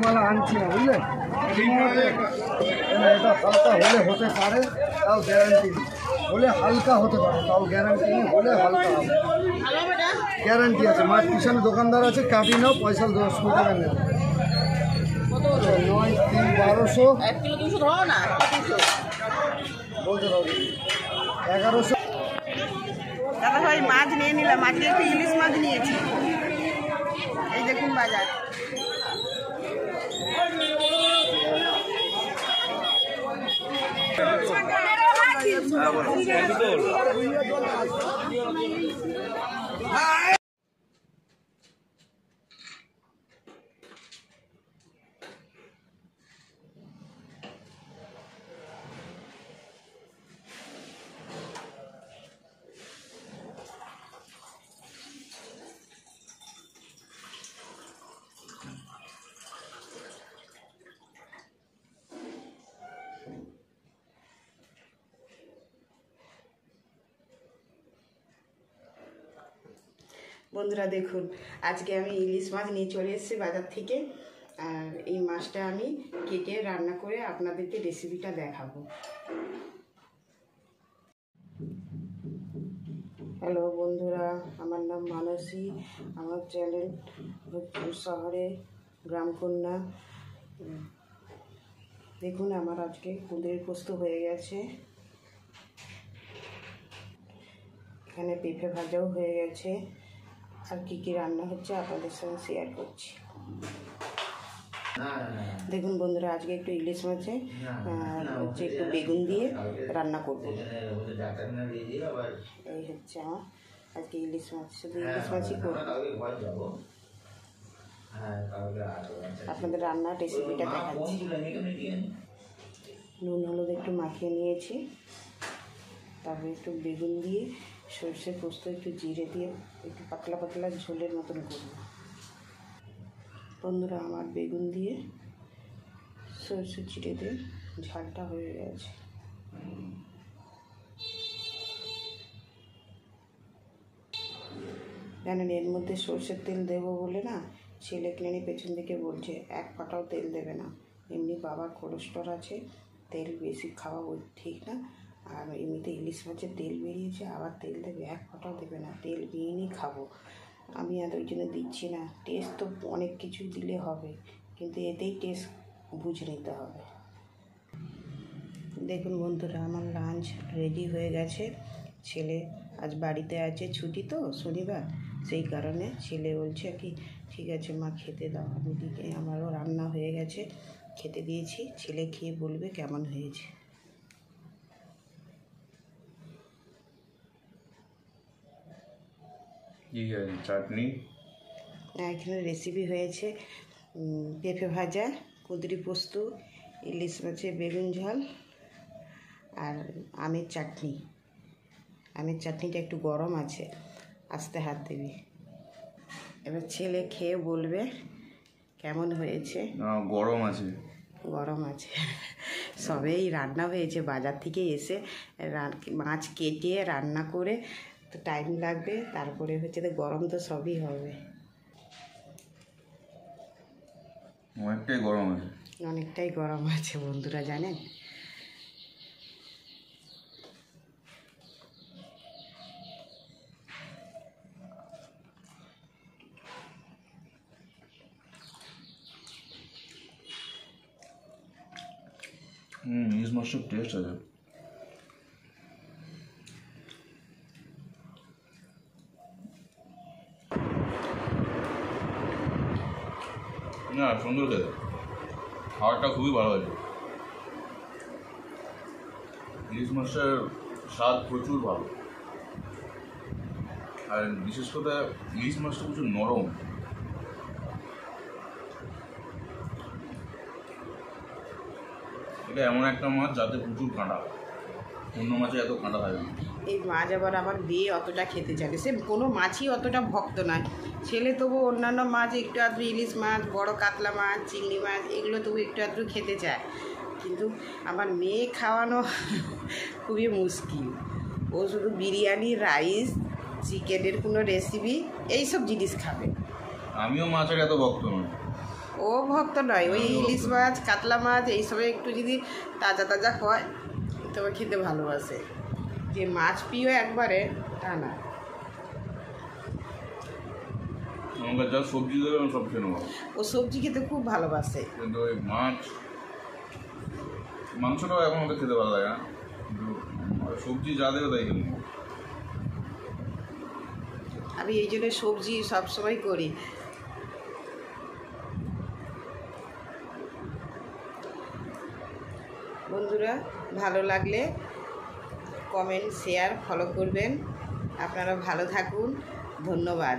ডিমালা আনছি না, বুঝলেন? এটা হালকা হলে হতে পারে, তাও গ্যারান্টি নেই। হলে হালকা হতে পারে, তাও গ্যারান্টি নেই। হলে হালকা হবে, গ্যারান্টি আছে। মাছ পিছনে দোকানদার আছে, কাটি নাও, পয়সা 10 টাকা নেবে। 9 3 1200 বলতে পারবো। 1100 দাদা ভাই মাছ নিয়ে নিলাম। আজকে একটু ইলিশ মাছ নিয়েছি। এই দেখুন বাজার। বন্ধুরা দেখুন, আজকে আমি ইলিশ মাছ নিয়ে চলে এসেছি বাজার থেকে। আর এই মাছটা আমি কেটে রান্না করে আপনাদেরকে রেসিপিটা দেখাবো। হ্যালো বন্ধুরা, আমার নাম মানসী। আমার চ্যানেল ভোজপুর শহরে গ্রামকন্যা। দেখুন আমার আজকে কুঁদরির পোস্ত হয়ে গেছে, এখানে পেঁপে ভাজাও হয়ে গেছে। আর কী কী রান্না হচ্ছে আপনাদের সঙ্গে শেয়ার করছি। দেখুন বন্ধুরা, আজকে একটু ইলিশ মাছে হচ্ছে একটু বেগুন দিয়ে রান্না করবো। এই হচ্ছে আমার আজকে ইলিশ মাছ, শুধু ইলিশ মাছই করবো। আপনাদের রান্নার রেসিপিটা দেখাচ্ছি। নুন হলুদ একটু মাখিয়ে নিয়েছি, তারপরে একটু বেগুন দিয়ে সর্ষে পোস্ত একটু জিরে দিয়ে একটু পাতলা পাতলা ঝোলের মতন করব। বন্ধুরা আমার বেগুন দিয়ে সর্ষে জিরে দিয়ে ঝালটা হয়ে গেছে। জানেন এর মধ্যে সর্ষের তেল দেবো বলে না, ছেলে কিনে পেছন দিকে বলছে 1 ফোঁটাও তেল দেবে না। এমনি বাবার কোলেস্ট্রল আছে, তেল বেশি খাওয়া ঠিক না। আর এমনিতে ইলিশ মাছের তেল বেরিয়েছে, আবার তেল দেবে, 1 ফোঁটাও দেবে না। তেল বিহীনই খাবো আমি, আর ওই জন্য দিচ্ছি না। টেস্ট তো অনেক কিছু দিলে হবে, কিন্তু এতেই টেস্ট বুঝে নিতে হবে। দেখুন বন্ধুরা আমার লাঞ্চ রেডি হয়ে গেছে। ছেলে আজ বাড়িতে আছে, ছুটি তো শনিবার, সেই কারণে ছেলে বলছে কি ঠিক আছে মা খেতে দাও। আমি দিকে আমারও রান্না হয়ে গেছে, খেতে দিয়েছি। ছেলে খেয়ে বলবে কেমন হয়েছে। চাটনি, এখানে রেসিপি হয়েছে পেঁপে ভাজা, কুঁদরি পোস্ত, ইলিশ মাছের বেগুন ঝাল আর আমের চাটনি। আমের চাটনিটা একটু গরম আছে, আস্তে হাত দিবি। এবার ছেলে খেয়ে বলবে কেমন হয়েছে। গরম আছে, গরম আছে। সবেই রান্না হয়েছে, বাজার থেকে এসে মাছ কেটে রান্না করে তো টাইম লাগবে, তারপরে হচ্ছে তো গরম তো সবই হবে। অনেকটাই গরম আছে, অনেকটাই গরম আছে বন্ধুরা জানেন। ইলিশ মাছের টেস্ট আছে। না সুন্দর খেতে, খাবারটা খুবই ভালো হয়েছে। ইলিশ মাছের স্বাদ প্রচুর ভালো, আর বিশেষ করে ইলিশ মাছটা প্রচুর নরম। এটা এমন একটা মাছ যাতে প্রচুর কাঁটা, অন্য মাছে এত কাঁটা থাকে না। এই মাছ আবার আমার বিয়ে অতটা খেতে চায়, সে কোনো মাছই অতটা ভক্ত নয়। ছেলে তবু অন্যান্য মাছ একটু আধটু, ইলিশ মাছ, বড় কাতলা মাছ, চিংড়ি মাছ, এগুলো তবু একটু আধটু খেতে চায়। কিন্তু আমার মেয়ে খাওয়ানো খুবই মুশকিল। ও শুধু বিরিয়ানি, রাইস, চিকেনের কোনো রেসিপি এইসব জিনিস খাবে। আমিও মাছের এত ভক্ত নই। ও ও ভক্ত নয়, ওই ইলিশ মাছ কাতলা মাছ এইসবে একটু যদি তাজা তাজা হয় তবে খেতে ভালোবাসে। যে মাছ প্রিয় একবারে তা না। আমাকে যা সবজি দেবে আমি সব খেয়ে নেবো, ও সবজি খেতে খুব ভালোবাসে। কিন্তু ওই মাংসটাও এখন ওদের খেতে ভালো লাগে না, কিন্তু সবজি যা দেবে তাই খেয়ে নেবো। আমি এই জন্য সবজি সবসময় করি। বন্ধুরা ভালো লাগলে কমেন্ট শেয়ার ফলো করবেন। আপনারা ভালো থাকুন, ধন্যবাদ।